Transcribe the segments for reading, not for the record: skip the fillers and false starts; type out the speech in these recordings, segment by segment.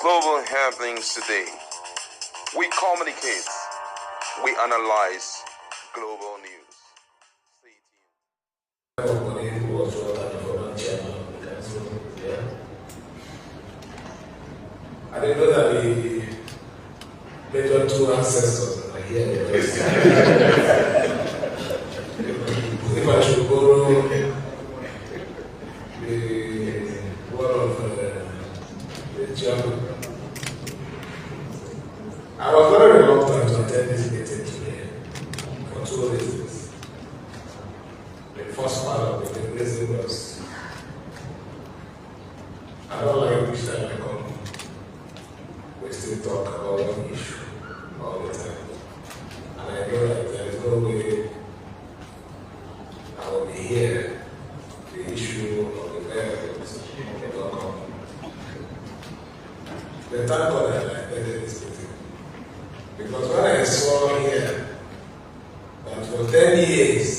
global happenings today. We communicate, we analyze global news. Stay tuned. I didn't know that the major two ancestors are here. If I should borrow the word of the German, I was very reluctant to attend this meeting today for two reasons. The first part of the reason was I don't like each time I come. We still talk about one issue all the time. And I know that there is no way I will be here. The issue of the variables will not come. The thank God that I attended this meeting. Because when I saw here that for 10 years,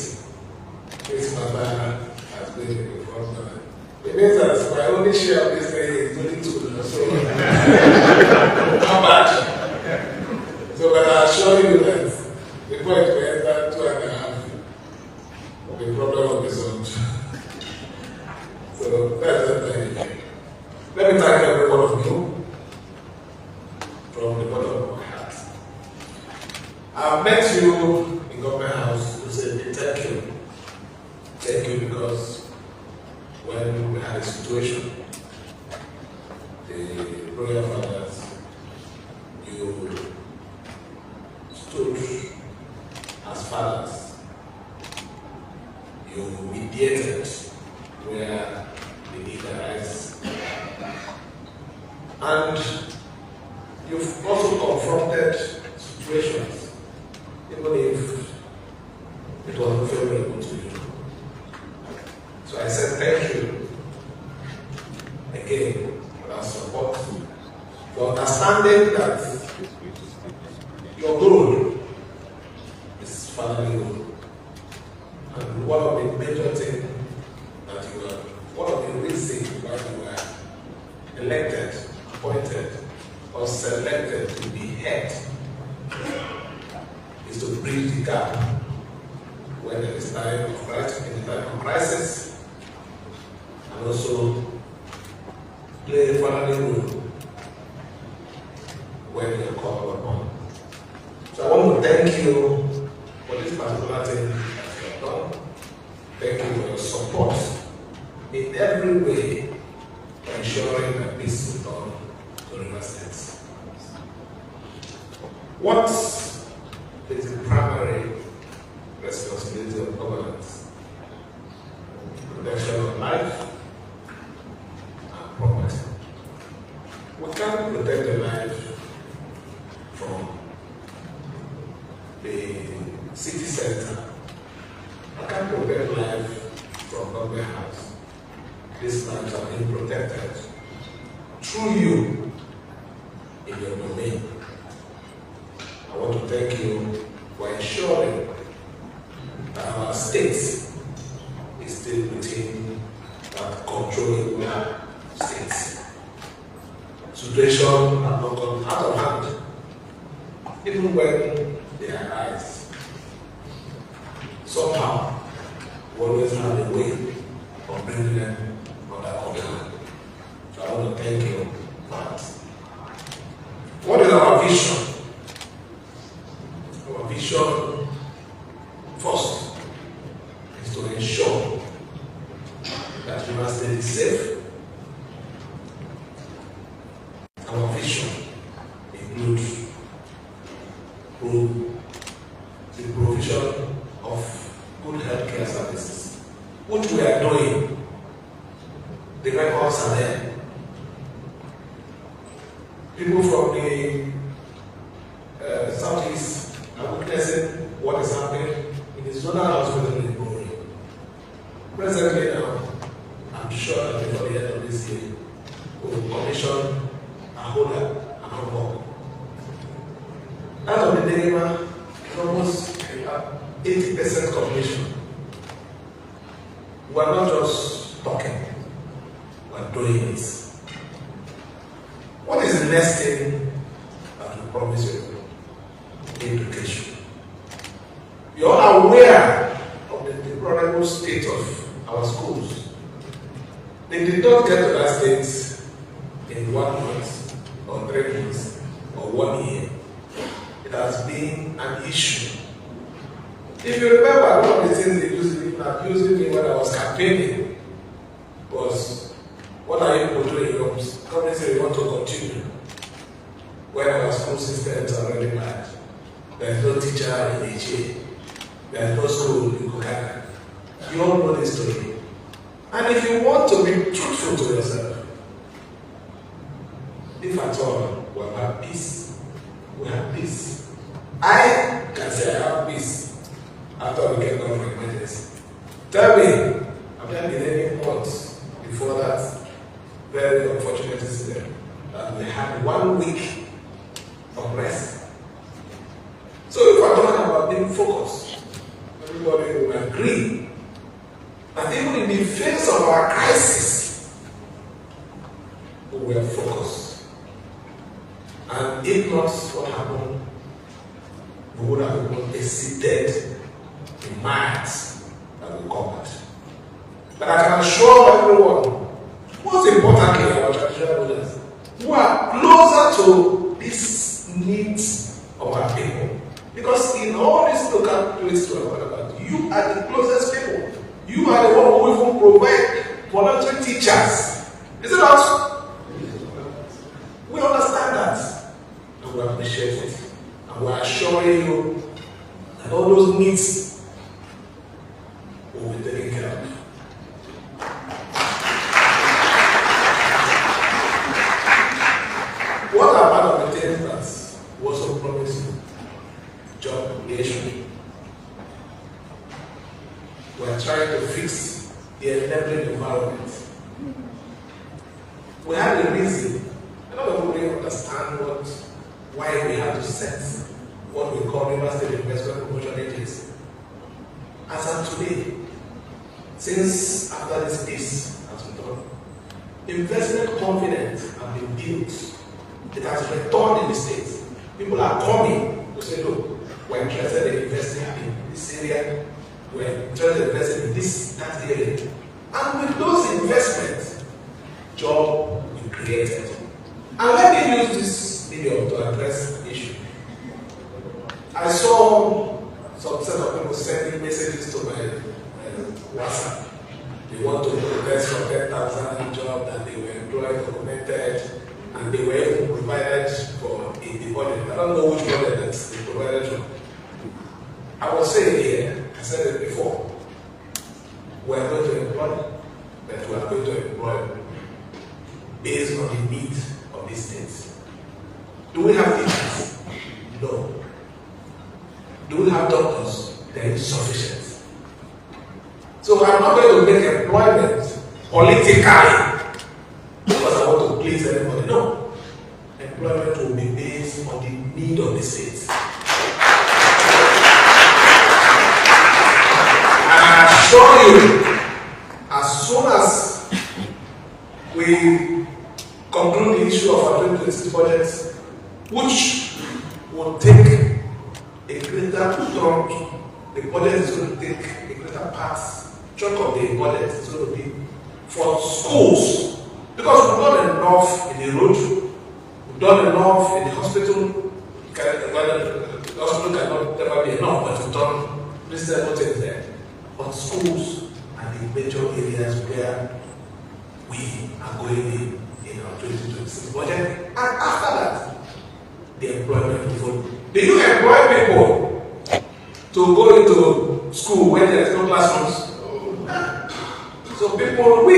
this matter has been in the front line. It means that my only share of this thing is only 2. So how much? So, but I assure you that before it will enter 2.5, the problem will be solved. So that's the thing. Let me thank every one of you from the bottom of my heart. I've met you in Government House to say thank you. Thank you because when we had a situation, the royal fathers, you stood as fathers. You mediated where the need arises. And you've also confronted situations, even if it was not favorable to you. So I said thank you again for that support, for understanding that your goal is family goal. And one of the major things that you are, one of the reasons why you were elected, appointed, or selected to be head is to bridge the gap when there is time of crisis, and also play a family role when you're called upon. So I want to thank you for this particular thing that you have done. Thank you for your support in every way for ensuring that peace will come to River State. What is the primary responsibility of governance? Protection of life and property. We can't protect the life from the city center. I can't protect life from Government House. These lives are being protected through you in your domain. I want to thank you for ensuring that our state is still within that controllable state. Situation has not gone out of hand, even when they arise. Somehow, we always have a way of bringing them under control. So I want to thank you for that. What is our vision? Our vision, first, is to ensure that River State is safe. Our vision includes the provision of good healthcare services, which we are doing. The records are there. People from the southeast are witnessing what is happening in the zonal hospital in Bori. Presently now, I'm sure that before the end of this year, we will commission a holder and a work. Out of the dilemma, almost 80% completion. We are not just talking, we are doing it. What is the next thing that we promise you? Education. You are aware of the deplorable state of our schools. They did not get to that state in 1 month, or 3 months, or 1 year. It has been an issue. If you remember, one of the things they used me when I was campaigning was, what are you doing? Companies say we want to continue when our school systems are already bad. There is no teacher in HA. There is no school in Kokana. You all know this story. And if you want to be truthful to yourself, if at all we have peace, we have peace. I can say I have peace after we get done from emergency. Tell me, have there been any months before that very unfortunate incident that we had 1 week of rest? So if we're talking about being focused, everybody will agree that even in the face of our crisis, we were focused. And if not what happened, we would have been exceeded in minds that we covered. But I can assure everyone, most importantly, our traditional rulers, who are closer to these needs of our people. Because in all these local places we're talking about, you are the closest people. You are the one who even provide voluntary teachers. Is it not? We understand that. And we appreciate it. And we are assuring you that all those needs will be taken care of. What about the things that we also promised you? Job creation. We are trying to fix the enabling environment. We have a reason. I don't really understand why we have to set what we call River State Investment Promotion Agency. As of today, since after this peace has been done, investment confidence has been built. It has returned in the state. People are coming to say, look, we're interested in investing in this area, we're interested in investing in that area. And with those investments, job will be created. And let me use this video to address the issue. I saw some set of people sending messages to my WhatsApp. They want to invest for 10,000 jobs that they were employed, documented, and they were even provided for in the budget. I don't know which budget that's they provided for. I was saying here, I said it before, we are going to employ, but we are going to employ based on the needs of these states. Do we have teachers? No. Do we have doctors? They're insufficient. So I'm not going to make employment politically because I want to please everybody. No. Employment will be based on the need of the state. And I assure you, as soon as we conclude the issue of our 2026 budget, which will take a greater chunk, the budget is going to take a greater part, chunk of the budget is going to be for schools. Because we've done enough in the road, we've done enough in the hospital. The hospital cannot never be enough, but we've done several things there. But schools are the major areas where we are going in our 2026 budget. And after that, the employment will follow. Do you employ people to go into school when there is no classrooms? So people, we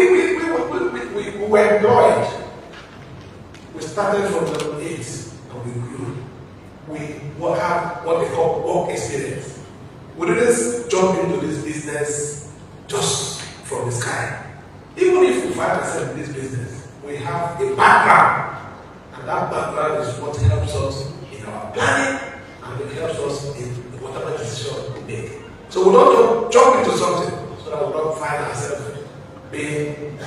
were employed. We started from level 8 and we grew. We have what they call work experience. We didn't jump into this business just from the sky. Even if we find ourselves in this business, we have a background. And that background is what helps us in our planning and it helps us in whatever decision we make. So we don't jump into something so that we don't find ourselves being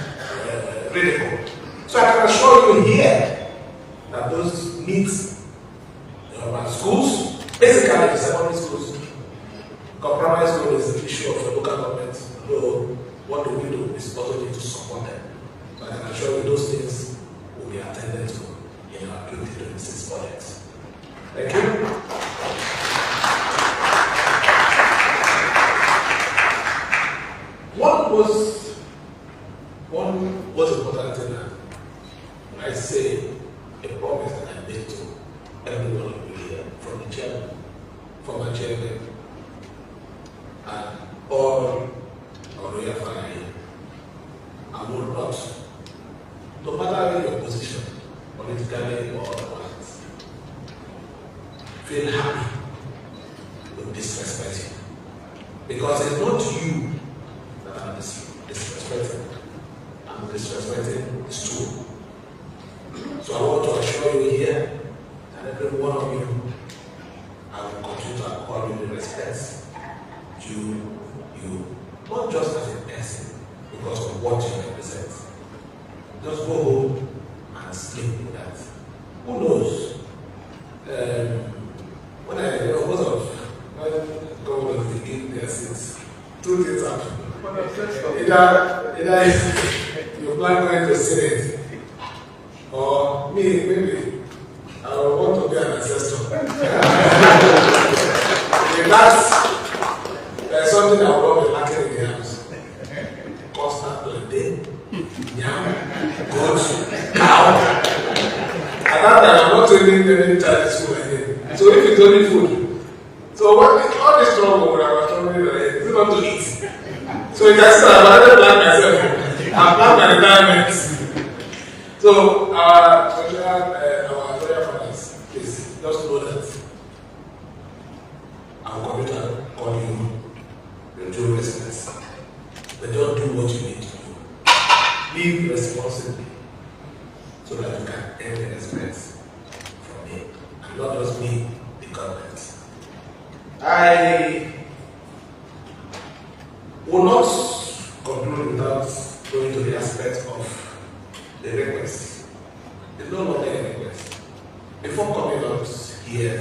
ridiculed. So I can assure you here that that those needs urban schools, basically secondary schools, primary school is an issue of the local government, though what do we do is also need to support them. So I can assure you those things will be attended to in our 2026 budget. Thank you. One was important thing that when I say a promise that I made to everyone here, from the chairman, former chairman, and all of the family, I will not, no matter your position, politically or otherwise, feel happy with disrespecting. Because it's not you that I'm disrespecting. I'm disrespecting is true. So I want to assure you here that every one of you, I will continue to accord you the respect you, not just as a person, because of what you represent. Just go home and sleep with that. Who knows? When government begin their seats, two things happen. Either you plan going to Senate, or maybe I want to be an ancestor. There's something that will not be lacking in the house. Constant plantain, yam, goat, cow. At that time, I'm not training any child school again. So if it's only food, so all this trouble when I was struggling, is not to eat. So it has to have already planned myself. I've planned my retirement. So our royal fathers, please just know that our computer call you with due respect. But don't do what you need to do. Live responsibly so that you can earn the respect from me. And not just me, the government. I will not conclude without going to the aspect of the request. It's no longer a request. Before coming out here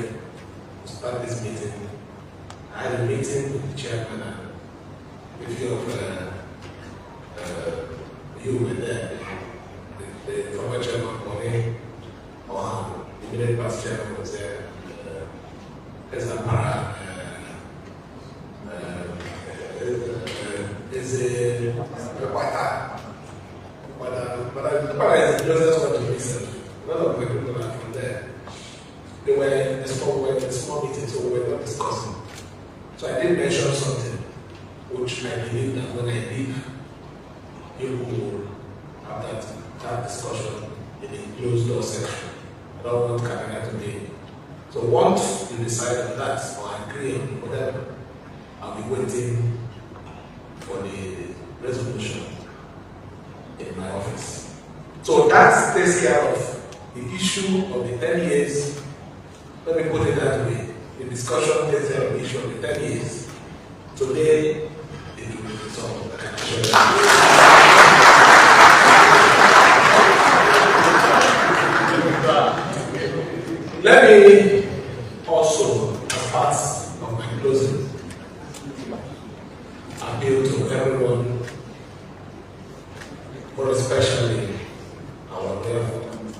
to start this meeting, I had a meeting with the chairman and a few of you were there. The former chairman, Bonnie, or the immediate past chairman was there. There's Amara. Is a Wike. But the closest one to himself. A lot of my people are from there. They were in a small meeting, so we were not discussing. So I did mention something which I believe that when I leave, you will have that discussion in a closed door section. I don't want cabinet to be. So once you decide on that or agree on whatever, I'll be waiting for the resolution in my office. So that takes care of the issue of the 10 years. Let me put it that way. The discussion takes care of the issue of the 10 years. Today, it will be resolved. Let me also, as part of my closing, appeal to everyone, but especially our government,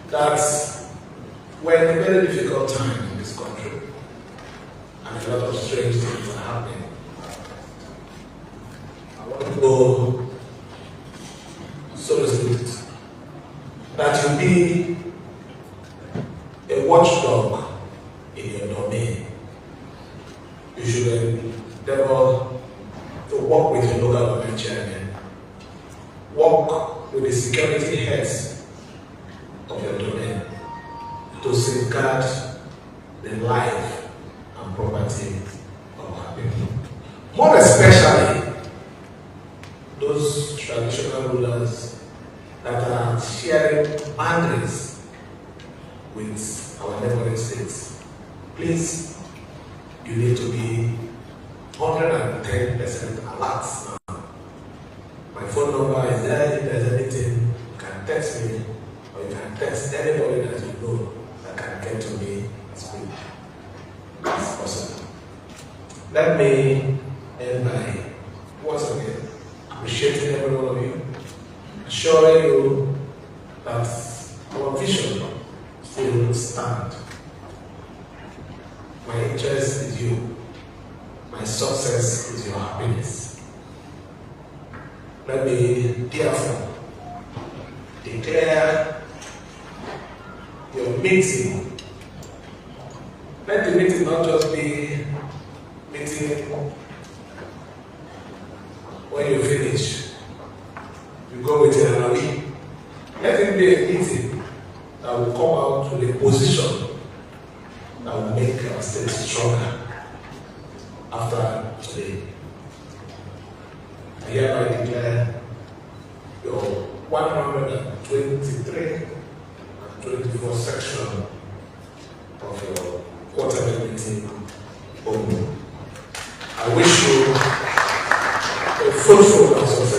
that we're in a very difficult time in this country, and a lot of strange things are happening. I want to go so to speak, that you be a watchdog in your domain. You should endeavor to work with your local government chairman, work with the security heads of your domain to safeguard the life and property of our people. More especially, those traditional rulers that are sharing boundaries with our neighboring states. Please, you need to be 110% alert now. My phone number is there. If there's anything, you can text me or you can text anybody that you know that can get to me as quick as possible. Let me end by once again appreciating every one of you, assuring you that our vision still stands. My interest is you. My success is your happiness. Let me therefore declare your meeting. Let the meeting not just be meeting when you finish. You go with your rally. Let it be a meeting that will come out to the position that will make our state stronger after today. I hereby declare your 123 and 24 section of your quarterly meeting open. I wish you a fruitful and successful